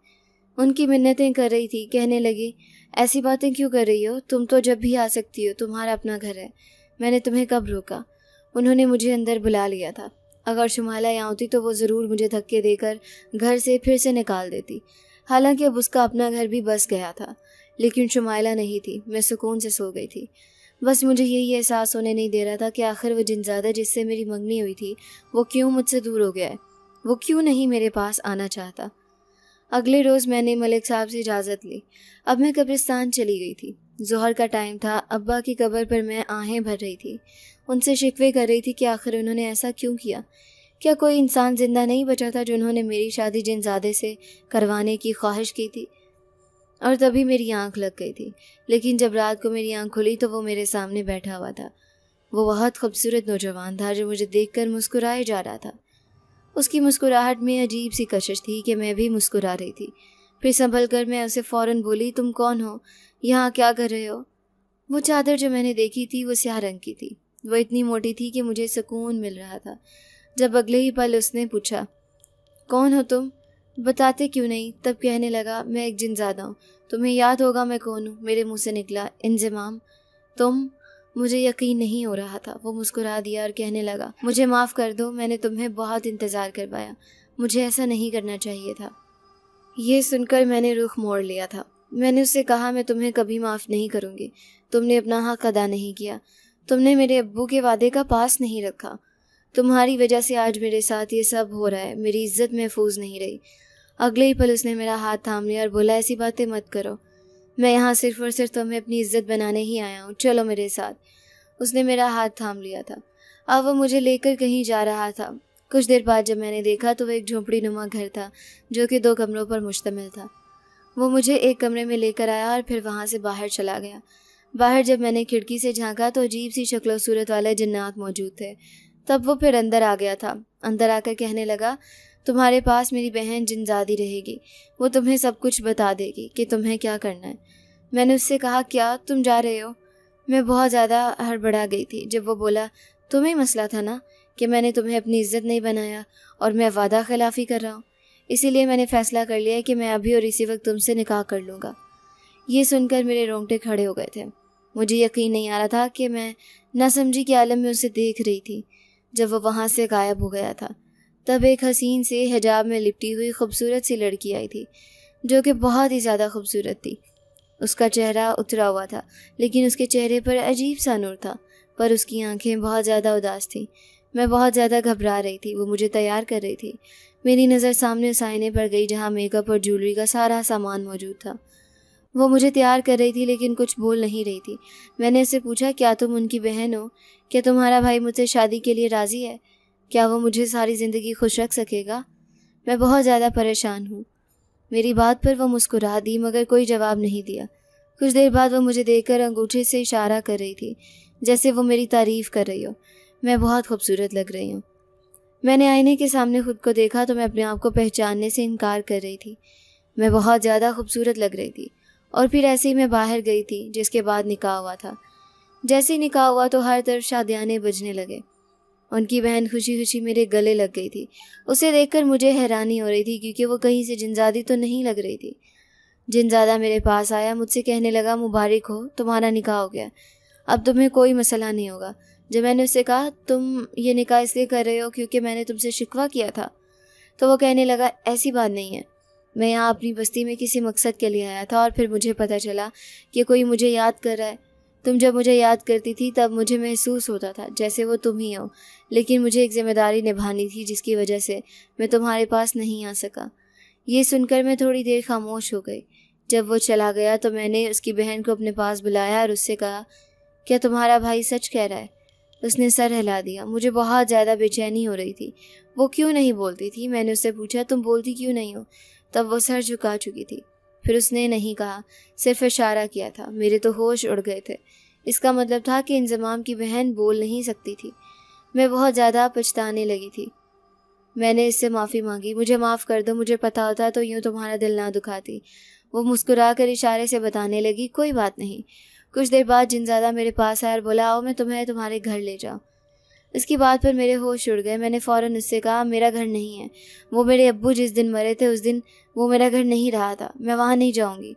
ان کی منتیں کر رہی تھی، کہنے لگی ایسی باتیں کیوں کر رہی ہو، تم تو جب بھی آ سکتی ہو، تمہارا اپنا گھر ہے، میں نے تمہیں کب روکا۔ انہوں نے مجھے اندر بلا لیا تھا۔ اگر شمائلہ یہاں ہوتی تو وہ ضرور مجھے دھکے دے کر گھر سے پھر سے نکال دیتی۔ حالانکہ اب اس کا اپنا گھر بھی بس گیا تھا، لیکن شمائلہ نہیں تھی، میں سکون سے سو گئی تھی۔ بس مجھے یہی احساس ہونے نہیں دے رہا تھا کہ آخر وہ جنزادہ جس سے میری منگنی ہوئی تھی وہ کیوں مجھ سے دور ہو گیا ہے، وہ کیوں نہیں میرے پاس آنا چاہتا۔ اگلے روز میں نے ملک صاحب سے اجازت لی۔ اب میں قبرستان چلی گئی تھی۔ ظہر کا ٹائم تھا، ابا کی قبر پر میں آہیں بھر رہی تھی، ان سے شکوے کر رہی تھی کہ آخر انہوں نے ایسا کیوں کیا۔ کیا کوئی انسان زندہ نہیں بچا تھا جنہوں نے میری شادی جنزادے سے کروانے کی خواہش کی تھی؟ اور تبھی میری آنکھ لگ گئی تھی، لیکن جب رات کو میری آنکھ کھلی تو وہ میرے سامنے بیٹھا ہوا تھا۔ وہ بہت خوبصورت نوجوان تھا جو مجھے دیکھ کر مسکرائے جا رہا تھا۔ اس کی مسکراہٹ میں عجیب سی کشش تھی کہ میں بھی مسکرا رہی تھی۔ پھر سنبھل کر میں اسے فوراً بولی، تم کون ہو؟ یہاں کیا کر رہے ہو؟ وہ چادر جو میں نے دیکھی تھی وہ سیاہ رنگ کی تھی، وہ اتنی موٹی تھی کہ مجھے سکون مل رہا تھا۔ جب اگلے ہی پل اس نے پوچھا کون ہو تم، بتاتے کیوں نہیں؟ تب کہنے لگا میں ایک جنزادہ ہوں، تمہیں یاد ہوگا میں کون ہوں۔ میرے منہ سے نکلا انضمام۔ تم؟ مجھے یقین نہیں ہو رہا تھا۔ وہ مسکرا دیا اور کہنے لگا مجھے معاف کر دو، میں نے تمہیں بہت انتظار کروایا، مجھے ایسا نہیں کرنا چاہیے تھا۔ یہ سن کر میں نے رخ موڑ لیا تھا۔ میں نے اس سے کہا میں تمہیں کبھی معاف نہیں کروں گی، تم نے اپنا حق ادا نہیں کیا، تم نے میرے ابو کے وعدے کا پاس نہیں رکھا، تمہاری وجہ سے آج میرے ساتھ یہ سب ہو رہا ہے، میری عزت محفوظ نہیں رہی۔ اگلے ہی پل اس نے میرا ہاتھ تھام لیا اور بولا ایسی باتیں مت کرو، میں یہاں صرف اور صرف تمہیں اپنی عزت بنانے ہی آیا ہوں، چلو میرے ساتھ۔ اس نے میرا ہاتھ تھام لیا تھا۔ اب وہ مجھے لے کر کہیں جا رہا تھا۔ کچھ دیر بعد جب میں نے دیکھا تو وہ ایک جھونپڑی نما گھر تھا جو کہ 2 کمروں پر مشتمل تھا۔ وہ مجھے ایک کمرے میں لے کر آیا اور پھر وہاں سے باہر چلا گیا۔ باہر جب میں نے کھڑکی سے جھانکا تو عجیب سی شکل و صورت والے جنات موجود تھے۔ تب وہ پھر اندر آ گیا تھا۔ اندر آ کر کہنے لگا تمہارے پاس میری بہن جنزادی رہے گی، وہ تمہیں سب کچھ بتا دے گی کہ تمہیں کیا کرنا ہے۔ میں نے اس سے کہا کیا تم جا رہے ہو؟ میں بہت زیادہ ہڑبڑا گئی تھی جب وہ بولا تمہیں مسئلہ تھا نا کہ میں نے تمہیں اپنی عزت نہیں بنایا اور میں وعدہ خلافی کر رہا ہوں، اسی لیے میں نے فیصلہ کر لیا کہ میں ابھی اور اسی وقت تم سے نکاح کر لوں گا۔ یہ سن کر میرے رونگٹے کھڑے ہو گئے تھے۔ مجھے یقین نہیں آ رہا تھا کہ میں نہ سمجھی کے عالم میں اسے دیکھ رہی تھی۔ جب وہ وہاں سے غائب ہو گیا تھا تب ایک حسین سے حجاب میں لپٹی ہوئی خوبصورت سی لڑکی آئی تھی جو کہ بہت ہی زیادہ خوبصورت تھی۔ اس کا چہرہ اترا ہوا تھا لیکن اس کے چہرے پر عجیب سا نور تھا، پر اس کی آنکھیں بہت زیادہ اداس تھیں۔ میں بہت زیادہ گھبرا رہی تھی۔ وہ مجھے تیار کر رہی تھی۔ میری نظر سامنے اس آئینے پر گئی جہاں میک اپ اور جیولری کا سارا سامان موجود تھا۔ وہ مجھے تیار کر رہی تھی لیکن کچھ بول نہیں رہی تھی۔ میں نے اس سے پوچھا کیا تم ان کی بہن ہو؟ کیا تمہارا بھائی مجھ سے شادی کے لیے راضی ہے؟ کیا وہ مجھے ساری زندگی خوش رکھ سکے گا؟ میں بہت زیادہ پریشان ہوں۔ میری بات پر وہ مسکرا دی مگر کوئی جواب نہیں دیا۔ کچھ دیر بعد وہ مجھے دیکھ کر انگوٹھے سے اشارہ کر رہی تھی، جیسے وہ میری تعریف کر رہی ہو۔ میں بہت خوبصورت لگ رہی ہوں۔ میں نے آئینے کے سامنے خود کو دیکھا تو میں اپنے آپ کو پہچاننے سے انکار کر رہی تھی۔ میں بہت زیادہ خوبصورت لگ رہی تھی۔ اور پھر ایسے ہی میں باہر گئی تھی، جس کے بعد نکاح ہوا تھا۔ جیسے ہی نکاح ہوا تو ہر طرف شادیانے بجنے لگے۔ ان کی بہن خوشی خوشی میرے گلے لگ گئی تھی۔ اسے دیکھ کر مجھے حیرانی ہو رہی تھی، کیونکہ وہ کہیں سے جنزادی تو نہیں لگ رہی تھی۔ جنزادہ میرے پاس آیا، مجھ سے کہنے لگا، مبارک ہو، تمہارا نکاح ہو گیا، اب تمہیں کوئی مسئلہ نہیں ہوگا۔ جب میں نے اسے کہا، تم یہ نکاح اس لیے کر رہے ہو کیونکہ میں نے تم سے شکوہ کیا تھا، تو وہ کہنے لگا، ایسی بات نہیں ہے، میں یہاں اپنی بستی میں کسی مقصد کے لیے آیا تھا، اور پھر مجھے پتہ چلا کہ کوئی مجھے یاد کر رہا ہے۔ تم جب مجھے یاد کرتی تھی تب مجھے محسوس ہوتا تھا جیسے وہ تم ہی ہو، لیکن مجھے ایک ذمہ داری نبھانی تھی جس کی وجہ سے میں تمہارے پاس نہیں آ سکا۔ یہ سن کر میں تھوڑی دیر خاموش ہو گئی۔ جب وہ چلا گیا تو میں نے اس کی بہن کو اپنے پاس بلایا اور اس سے کہا، کیا تمہارا بھائی سچ کہہ رہا ہے؟ اس نے سر ہلا دیا۔ مجھے بہت زیادہ بے چینی ہو رہی تھی۔ وہ کیوں نہیں بولتی تھی؟ میں نے اس سے پوچھا، تم بولتی کیوں نہیں ہو؟ تب وہ سر جھکا چکی تھی۔ پھر اس نے نہیں کہا، صرف اشارہ کیا تھا۔ میرے تو ہوش اڑ گئے تھے۔ اس کا مطلب تھا کہ انضمام کی بہن بول نہیں سکتی تھی۔ میں بہت زیادہ پچھتانے لگی تھی۔ میں نے اس سے معافی مانگی، مجھے معاف کر دو، مجھے پتا ہوتا تو یوں تمہارا دل نہ دکھاتی۔ وہ مسکرا کر اشارے سے بتانے لگی، کوئی بات نہیں۔ کچھ دیر بعد جنزادہ میرے پاس آیا اور بولا، آؤ میں تمہیں تمہارے گھر لے جاؤں۔ اس کی بات پر میرے ہوش اڑ گئے۔ میں نے فوراً اس سے کہا، میرا گھر نہیں ہے، وہ میرے ابو جس دن مرے تھے اس دن وہ میرا گھر نہیں رہا تھا، میں وہاں نہیں جاؤں گی۔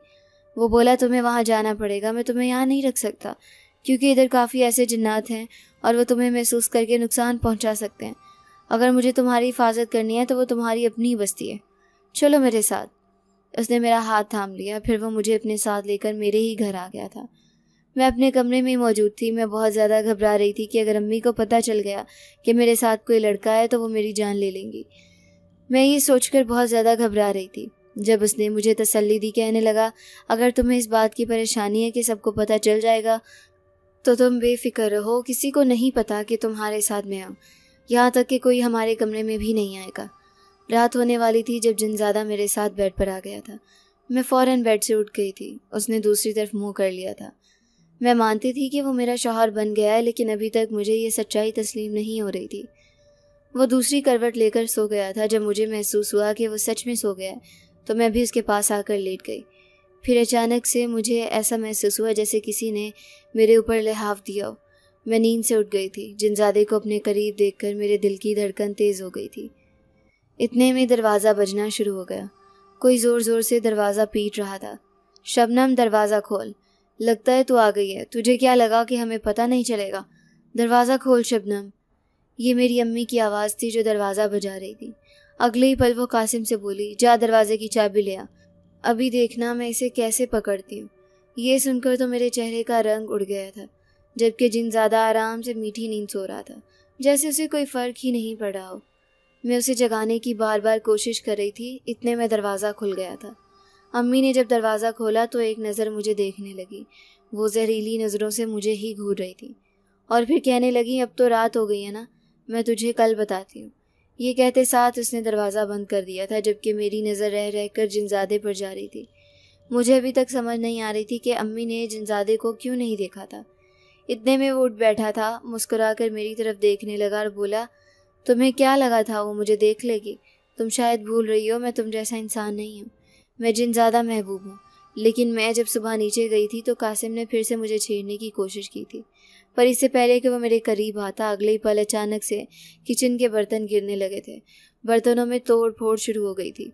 وہ بولا، تمہیں وہاں جانا پڑے گا، میں تمہیں یہاں نہیں رکھ سکتا، کیونکہ ادھر کافی ایسے جنات ہیں اور وہ تمہیں محسوس کر کے نقصان پہنچا سکتے ہیں۔ اگر مجھے تمہاری حفاظت کرنی ہے تو وہ تمہاری اپنی بستی ہے، چلو میرے ساتھ۔ اس نے میرا ہاتھ تھام لیا، پھر وہ مجھے اپنے ساتھ لے کر میرے ہی گھر آ گیا تھا۔ میں اپنے کمرے میں موجود تھی۔ میں بہت زیادہ گھبرا رہی تھی کہ اگر امی کو پتہ چل گیا کہ میرے ساتھ کوئی لڑکا ہے تو وہ میری جان لے لیں گی۔ میں یہ سوچ کر بہت زیادہ گھبرا رہی تھی۔ جب اس نے مجھے تسلی دی، کہنے لگا، اگر تمہیں اس بات کی پریشانی ہے کہ سب کو پتہ چل جائے گا تو تم بے فکر رہو، کسی کو نہیں پتا کہ تمہارے ساتھ میں ہوں، یہاں تک کہ کوئی ہمارے کمرے میں بھی نہیں آئے گا۔ رات ہونے والی تھی جب جنزادہ میرے ساتھ بیڈ پر آ گیا تھا۔ میں فوراً بیڈ سے اٹھ گئی تھی۔ اس نے دوسری طرف منہ کر لیا تھا۔ میں مانتی تھی کہ وہ میرا شوہر بن گیا ہے، لیکن ابھی تک مجھے یہ سچائی تسلیم نہیں ہو رہی تھی۔ وہ دوسری کروٹ لے کر سو گیا تھا۔ جب مجھے محسوس ہوا کہ وہ سچ میں سو گیا ہے تو میں بھی اس کے پاس آ کر لیٹ گئی۔ پھر اچانک سے مجھے ایسا محسوس ہوا جیسے کسی نے میرے اوپر لحاف دیا ہو۔ میں نیند سے اٹھ گئی تھی۔ جنزادے کو اپنے قریب دیکھ کر میرے دل کی دھڑکن تیز ہو گئی تھی۔ اتنے میں دروازہ بجنا شروع ہو گیا۔ کوئی زور زور سے دروازہ پیٹ رہا تھا۔ شبنم، دروازہ کھول، لگتا ہے تو آ گئی ہے، تجھے کیا لگا کہ ہمیں پتہ نہیں چلے گا؟ دروازہ کھول شبنم۔ یہ میری امی کی آواز تھی جو دروازہ بجا رہی تھی۔ اگلے ہی پل وہ قاسم سے بولی، جا دروازے کی چابی لے آ، ابھی دیکھنا میں اسے کیسے پکڑتی ہوں۔ یہ سن کر تو میرے چہرے کا رنگ اڑ گیا تھا، جبکہ جنزادہ آرام سے میٹھی نیند سو رہا تھا، جیسے اسے کوئی فرق ہی نہیں پڑ رہا ہو۔ میں اسے جگانے کی بار بار کوشش کر رہی تھی، اتنے میں دروازہ کھل گیا تھا۔ امی نے جب دروازہ کھولا تو ایک نظر مجھے دیکھنے لگی۔ وہ زہریلی نظروں سے مجھے ہی گھور رہی تھی، اور پھر کہنے لگی، اب تو رات ہو گئی ہے نا، میں تجھے کل بتاتی ہوں۔ یہ کہتے ساتھ اس نے دروازہ بند کر دیا تھا، جبکہ میری نظر رہ رہ کر جنزادے پر جا رہی تھی۔ مجھے ابھی تک سمجھ نہیں آ رہی تھی کہ امی نے جنزادے کو کیوں نہیں دیکھا تھا۔ اتنے میں وہ اٹھ بیٹھا تھا، مسکرا کر میری طرف دیکھنے لگا اور بولا، تمہیں کیا لگا تھا وہ مجھے دیکھ لے گی؟ تم شاید بھول رہی ہو، میں تم جیسا انسان نہیں ہوں، میں جنزادہ محبوب ہوں۔ لیکن میں جب صبح نیچے گئی تھی تو قاسم نے پھر سے مجھے چھیڑنے کی کوشش کی تھی، پر اس سے پہلے کہ وہ میرے قریب آتا اگلے ہی پل اچانک سے کچن کے برتن گرنے لگے تھے۔ برتنوں میں توڑ پھوڑ شروع ہو گئی تھی۔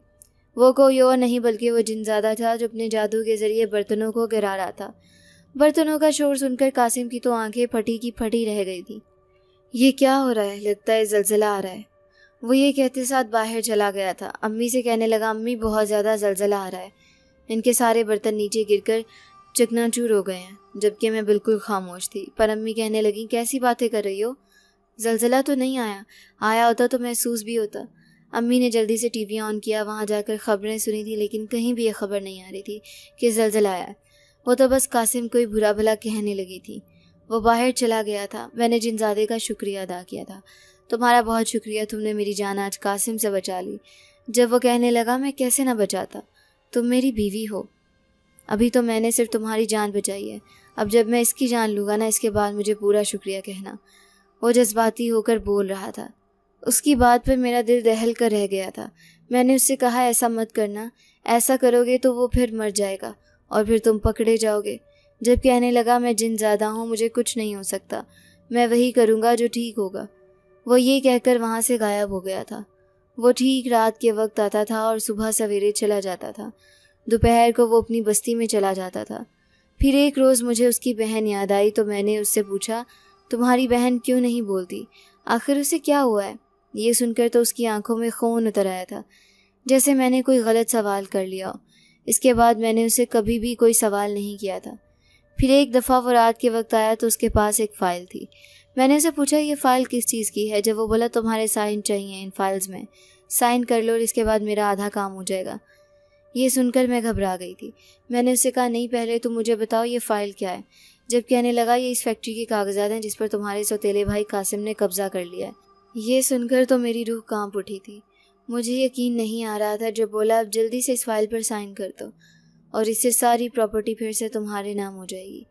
وہ کوئی اور نہیں بلکہ وہ جنزادہ تھا جو اپنے جادو کے ذریعے برتنوں کو گرا رہا تھا۔ برتنوں کا شور سن کر قاسم کی تو آنکھیں پھٹی کی پھٹی رہ گئی تھی۔ یہ کیا ہو رہا ہے؟ لگتا ہے زلزلہ آ رہا ہے۔ وہ یہ کہتے ساتھ باہر چلا گیا تھا۔ امی سے کہنے لگا، امی بہت زیادہ زلزلہ آ رہا ہے، ان کے سارے برتن نیچے گر کر چکنا چور ہو گئے ہیں، جبکہ میں بالکل خاموش تھی۔ پر امی کہنے لگی، کیسی باتیں کر رہی ہو؟ زلزلہ تو نہیں آیا ہوتا تو محسوس بھی ہوتا۔ امی نے جلدی سے ٹی وی آن کیا، وہاں جا کر خبریں سنی تھی، لیکن کہیں بھی یہ خبر نہیں آ رہی تھی کہ زلزلہ آیا ہے۔ وہ تو بس قاسم کو ہی برا بھلا کہنے لگی تھی۔ وہ باہر چلا گیا تھا۔ میں نے جنزادے کا شکریہ ادا کیا تھا، تمہارا بہت شکریہ، تم نے میری جان آج قاسم سے بچا لی۔ جب وہ کہنے لگا، میں کیسے نہ بچاتا، تم میری بیوی ہو۔ ابھی تو میں نے صرف تمہاری جان بچائی ہے، اب جب میں اس کی جان لوں گا نا، اس کے بعد مجھے پورا شکریہ کہنا۔ وہ جذباتی ہو کر بول رہا تھا۔ اس کی بات پر میرا دل دہل کر رہ گیا تھا۔ میں نے اس سے کہا ایسا مت کرنا، ایسا کرو گے تو وہ پھر مر جائے گا اور پھر تم پکڑے جاؤ گے۔ جب کہنے لگا میں جن زیادہ ہوں، مجھے کچھ نہیں ہو سکتا، میں وہی کروں گا جو ٹھیک ہوگا۔ وہ یہ کہہ کر وہاں سے غائب ہو گیا تھا۔ وہ ٹھیک رات کے وقت آتا تھا اور صبح سویرے چلا جاتا تھا۔ دوپہر کو وہ اپنی بستی میں چلا جاتا تھا۔ پھر ایک روز مجھے اس کی بہن یاد آئی تو میں نے اس سے پوچھا، تمہاری بہن کیوں نہیں بولتی؟ آخر اسے کیا ہوا ہے؟ یہ سن کر تو اس کی آنکھوں میں خون اتر آیا تھا، جیسے میں نے کوئی غلط سوال کر لیا ہو۔ اس کے بعد میں نے اسے کبھی بھی کوئی سوال نہیں کیا تھا۔ پھر ایک دفعہ وہ رات کے وقت آیا تو اس کے پاس ایک فائل تھی۔ میں نے اسے پوچھا یہ فائل کس چیز کی ہے؟ جب وہ بولا تمہارے سائن چاہیے ان فائلز میں، سائن کر لو اور اس کے بعد میرا آدھا کام ہو جائے گا۔ یہ سن کر میں گھبرا گئی تھی۔ میں نے اسے کہا نہیں، پہلے تم مجھے بتاؤ یہ فائل کیا ہے؟ جب کہنے لگا یہ اس فیکٹری کے کاغذات ہیں جس پر تمہارے سوتیلے بھائی قاسم نے قبضہ کر لیا ہے۔ یہ سن کر تو میری روح کانپ اٹھی تھی۔ مجھے یقین نہیں آ رہا تھا جب بولا اب جلدی سے اس فائل پر سائن کر دو اور اس سے ساری پراپرٹی پھر سے تمہارے نام ہو جائے گی۔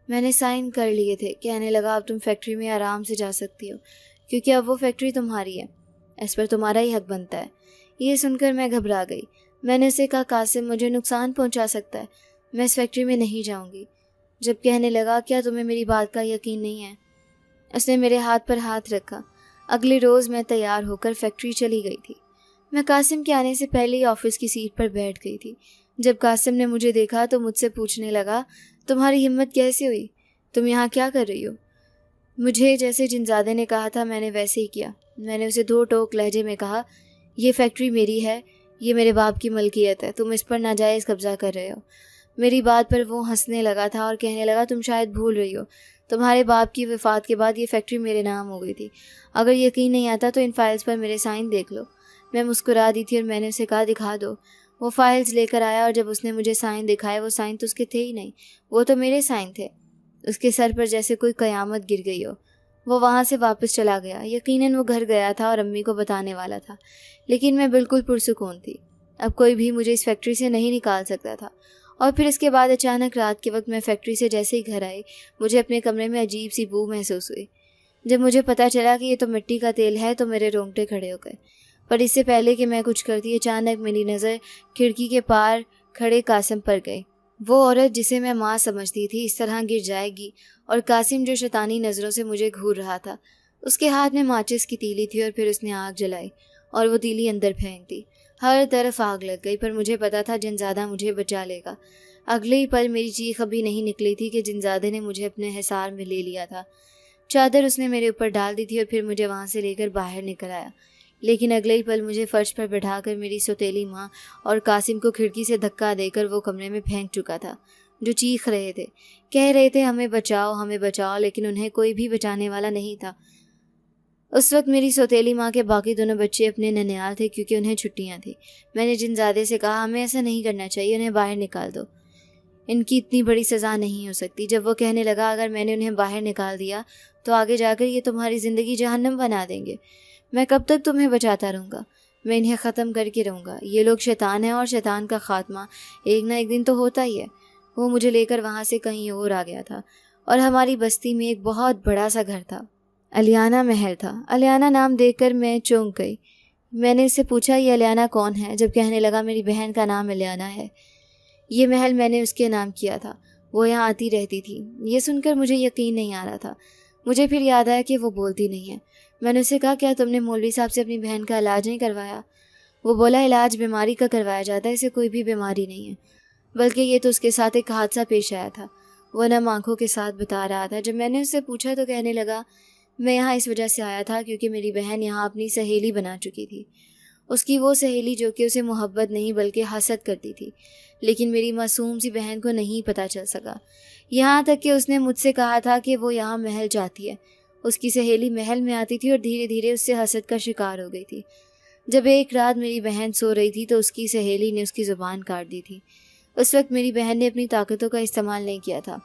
میں نے سائن کر لیے تھے۔ کہنے لگا اب تم فیکٹری میں آرام سے جا سکتی ہو کیونکہ اب وہ فیکٹری تمہاری ہے، اس پر تمہارا ہی حق بنتا ہے۔ یہ سن کر میں گھبرا گئی۔ میں نے اسے کہا قاسم مجھے نقصان پہنچا سکتا ہے، میں اس فیکٹری میں نہیں جاؤں گی۔ جب کہنے لگا کیا تمہیں میری بات کا یقین نہیں ہے؟ اس نے میرے ہاتھ پر ہاتھ رکھا۔ اگلے روز میں تیار ہو کر فیکٹری چلی گئی تھی۔ میں قاسم کے آنے سے پہلے ہی آفس کی سیٹ پر بیٹھ گئی تھی۔ جب قاسم نے مجھے دیکھا تو مجھ سے پوچھنے لگا تمہاری ہمت کیسے ہوئی؟ تم یہاں کیا کر رہی ہو؟ مجھے جیسے جنزادے نے کہا تھا میں نے ویسے ہی کیا۔ میں نے اسے دھو ٹوک لہجے میں کہا یہ فیکٹری میری ہے، یہ میرے باپ کی ملکیت ہے، تم اس پر ناجائز قبضہ کر رہے ہو۔ میری بات پر وہ ہنسنے لگا تھا اور کہنے لگا تم شاید بھول رہی ہو، تمہارے باپ کی وفات کے بعد یہ فیکٹری میرے نام ہو گئی تھی۔ اگر یقین نہیں آتا تو ان فائلز پر میرے سائن دیکھ لو۔ میں مسکرا دی تھی اور میں نے اسے کہا دکھا دو۔ وہ فائلز لے کر آیا اور جب اس نے مجھے سائن دکھائے، وہ سائن تو اس کے تھے ہی نہیں، وہ تو میرے سائن تھے۔ اس کے سر پر جیسے کوئی قیامت گر گئی ہو۔ وہ وہاں سے واپس چلا گیا۔ یقیناً وہ گھر گیا تھا اور امی کو بتانے والا تھا، لیکن میں بالکل پرسکون تھی۔ اب کوئی بھی مجھے اس فیکٹری سے نہیں نکال سکتا تھا۔ اور پھر اس کے بعد اچانک رات کے وقت میں فیکٹری سے جیسے ہی گھر آئی، مجھے اپنے کمرے میں عجیب سی بو محسوس ہوئی۔ جب مجھے پتہ چلا کہ یہ تو مٹی کا تیل ہے تو میرے رونگٹے کھڑے ہو گئے۔ پر اس سے پہلے کہ میں کچھ کرتی، اچانک میری نظر کھڑکی کے پار کھڑے قاسم پر گئی۔ وہ عورت جسے میں ماں سمجھتی تھی اس طرح گر جائے گی، اور قاسم جو شیطانی نظروں سے مجھے گھور رہا تھا، اس کے ہاتھ میں ماچس کی تیلی تھی اور پھر اس نے آگ جلائی اور وہ تیلی اندر پھینک دی۔ ہر طرف آگ لگ گئی، پر مجھے پتا تھا جنزادہ مجھے بچا لے گا۔ اگلے ہی پل میری چیخ ابھی نہیں نکلی تھی کہ جنزادے نے مجھے اپنے حصار میں لے لیا تھا۔ چادر اس نے میرے اوپر ڈال دی تھی اور پھر مجھے وہاں سے لے کر باہر نکل آیا، لیکن اگلے ہی پل مجھے فرش پر بٹھا کر میری سوتیلی ماں اور قاسم کو کھڑکی سے دھکا دے کر وہ کمرے میں پھینک چکا تھا، جو چیخ رہے تھے، کہہ رہے تھے ہمیں بچاؤ ہمیں بچاؤ، لیکن انہیں کوئی بھی بچانے والا نہیں تھا۔ اس وقت میری سوتیلی ماں کے باقی دونوں بچے اپنے ننیال تھے کیونکہ انہیں چھٹیاں تھیں۔ میں نے جنزادے سے کہا ہمیں ایسا نہیں کرنا چاہیے، انہیں باہر نکال دو، ان کی اتنی بڑی سزا نہیں ہو سکتی۔ جب وہ کہنے لگا اگر میں نے انہیں باہر نکال دیا تو آگے جا کر یہ تمہاری زندگی جہنم بنا دیں گے، میں کب تک تمہیں بچاتا رہوں گا؟ میں انہیں ختم کر کے رہوں گا۔ یہ لوگ شیطان ہیں اور شیطان کا خاتمہ ایک نہ ایک دن تو ہوتا ہی ہے۔ وہ مجھے لے کر وہاں سے کہیں اور آ گیا تھا اور ہماری بستی میں ایک بہت بڑا سا گھر تھا، الیانہ محل تھا۔ الیانہ نام دیکھ کر میں چونک گئی۔ میں نے اس سے پوچھا یہ الیانہ کون ہے؟ جب کہنے لگا میری بہن کا نام الیانہ ہے، یہ محل میں نے اس کے نام کیا تھا، وہ یہاں آتی رہتی تھی۔ یہ سن کر مجھے یقین نہیں آ رہا تھا۔ مجھے پھر یاد آیا کہ وہ بولتی نہیں ہے۔ میں نے اسے کہا کیا تم نے مولوی صاحب سے اپنی بہن کا علاج نہیں کروایا؟ وہ بولا علاج بیماری کا کروایا جاتا ہے، اسے کوئی بھی بیماری نہیں ہے، بلکہ یہ تو اس کے ساتھ ایک حادثہ پیش آیا تھا۔ وہ نم آنکھوں کے ساتھ بتا رہا تھا۔ جب میں نے اس سے پوچھا تو کہنے لگا میں یہاں اس وجہ سے آیا تھا کیونکہ میری بہن یہاں اپنی سہیلی بنا چکی تھی، اس کی وہ سہیلی جو کہ اسے محبت نہیں بلکہ حسد کرتی تھی، لیکن میری معصوم سی بہن کو نہیں پتہ چل سکا، یہاں تک کہ اس نے مجھ سے کہا تھا کہ وہ یہاں محل چاہتی ہے۔ اس کی سہیلی محل میں آتی تھی اور دھیرے دھیرے اس سے حسد کا شکار ہو گئی تھی۔ جب ایک رات میری بہن سو رہی تھی تو اس کی سہیلی نے اس کی زبان کاٹ دی تھی۔ اس وقت میری بہن نے اپنی طاقتوں کا استعمال نہیں کیا تھا،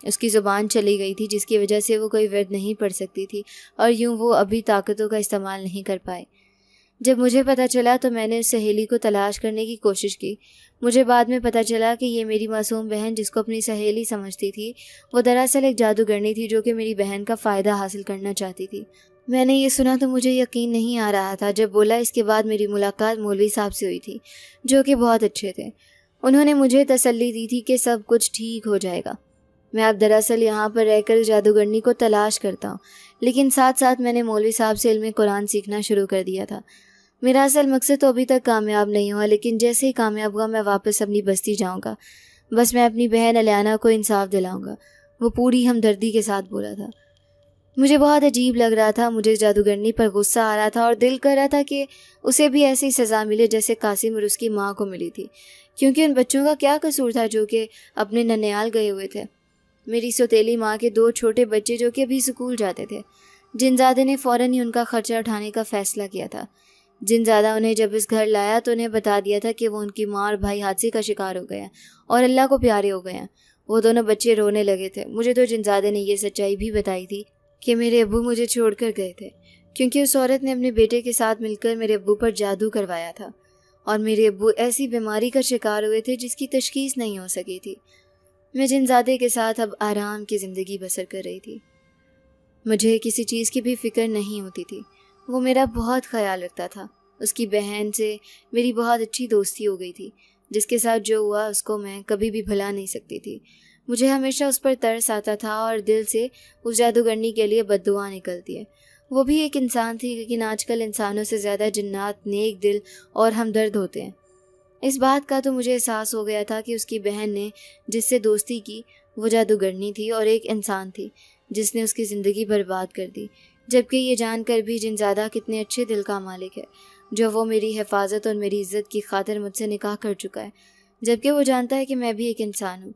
اس کی زبان چلی گئی تھی جس کی وجہ سے وہ کوئی ورد نہیں پڑھ سکتی تھی اور یوں وہ ابھی طاقتوں کا استعمال نہیں کر پائے۔ جب مجھے پتہ چلا تو میں نے اس سہیلی کو تلاش کرنے کی کوشش کی۔ مجھے بعد میں پتہ چلا کہ یہ میری معصوم بہن جس کو اپنی سہیلی سمجھتی تھی، وہ دراصل ایک جادوگرنی تھی جو کہ میری بہن کا فائدہ حاصل کرنا چاہتی تھی۔ میں نے یہ سنا تو مجھے یقین نہیں آ رہا تھا جب بولا اس کے بعد میری ملاقات مولوی صاحب سے ہوئی تھی، جو کہ بہت اچھے تھے۔ انہوں نے مجھے تسلی دی تھی کہ سب کچھ ٹھیک ہو جائے گا۔ میں اب دراصل یہاں پر رہ کر جادوگرنی کو تلاش کرتا ہوں، لیکن ساتھ ساتھ میں نے مولوی صاحب سے علم قرآن سیکھنا شروع کر دیا تھا۔ میرا اصل مقصد تو ابھی تک کامیاب نہیں ہوا، لیکن جیسے ہی کامیاب ہوا میں واپس اپنی بستی جاؤں گا۔ بس میں اپنی بہن الیانا کو انصاف دلاؤں گا، وہ پوری ہمدردی کے ساتھ بولا تھا۔ مجھے بہت عجیب لگ رہا تھا، مجھے جادوگرنی پر غصہ آ رہا تھا اور دل کر رہا تھا کہ اسے بھی ایسی سزا ملے جیسے قاسم اور اس کی ماں کو ملی تھی، کیونکہ ان بچوں کا کیا قصور تھا جو کہ اپنے ننیال گئے ہوئے تھے۔ میری سوتیلی ماں کے 2 چھوٹے بچے جو کہ ابھی اسکول جاتے تھے۔ جنزادے نے فوراً ہی ان کا خرچہ اٹھانے کا فیصلہ کیا تھا۔ جنزادہ انہیں جب اس گھر لایا تو انہیں بتا دیا تھا کہ وہ ان کی ماں اور بھائی حادثے کا شکار ہو گئے ہیں اور اللہ کو پیارے ہو گئے ہیں۔ وہ دونوں بچے رونے لگے تھے۔ مجھے تو جنزادے نے یہ سچائی بھی بتائی تھی کہ میرے ابو مجھے چھوڑ کر گئے تھے، کیونکہ اس عورت نے اپنے بیٹے کے ساتھ مل کر میرے ابو پر جادو کروایا تھا اور میرے ابو ایسی بیماری کا شکار ہوئے تھے جس کی تشخیص نہیں ہو سکی تھی۔ میں جنزادے کے ساتھ اب آرام کی زندگی بسر کر رہی تھی۔ مجھے کسی چیز کی بھی فکر نہیں ہوتی تھی۔ وہ میرا بہت خیال رکھتا تھا۔ اس کی بہن سے میری بہت اچھی دوستی ہو گئی تھی، جس کے ساتھ جو ہوا اس کو میں کبھی بھی بھلا نہیں سکتی تھی۔ مجھے ہمیشہ اس پر ترس آتا تھا اور دل سے اس جادوگرنی کے لیے بد دعا نکلتی ہے۔ وہ بھی ایک انسان تھی، لیکن آج کل انسانوں سے زیادہ جنات نیک دل اور ہمدرد ہوتے ہیں۔ اس بات کا تو مجھے احساس ہو گیا تھا کہ اس کی بہن نے جس سے دوستی کی وہ جادوگرنی تھی اور ایک انسان تھی جس نے اس کی زندگی برباد کر دی، جبکہ یہ جان کر بھی جنزادہ کتنے اچھے دل کا مالک ہے جو وہ میری حفاظت اور میری عزت کی خاطر مجھ سے نکاح کر چکا ہے، جبکہ وہ جانتا ہے کہ میں بھی ایک انسان ہوں۔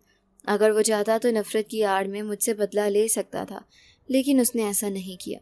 اگر وہ چاہتا تو نفرت کی آڑ میں مجھ سے بدلہ لے سکتا تھا، لیکن اس نے ایسا نہیں کیا۔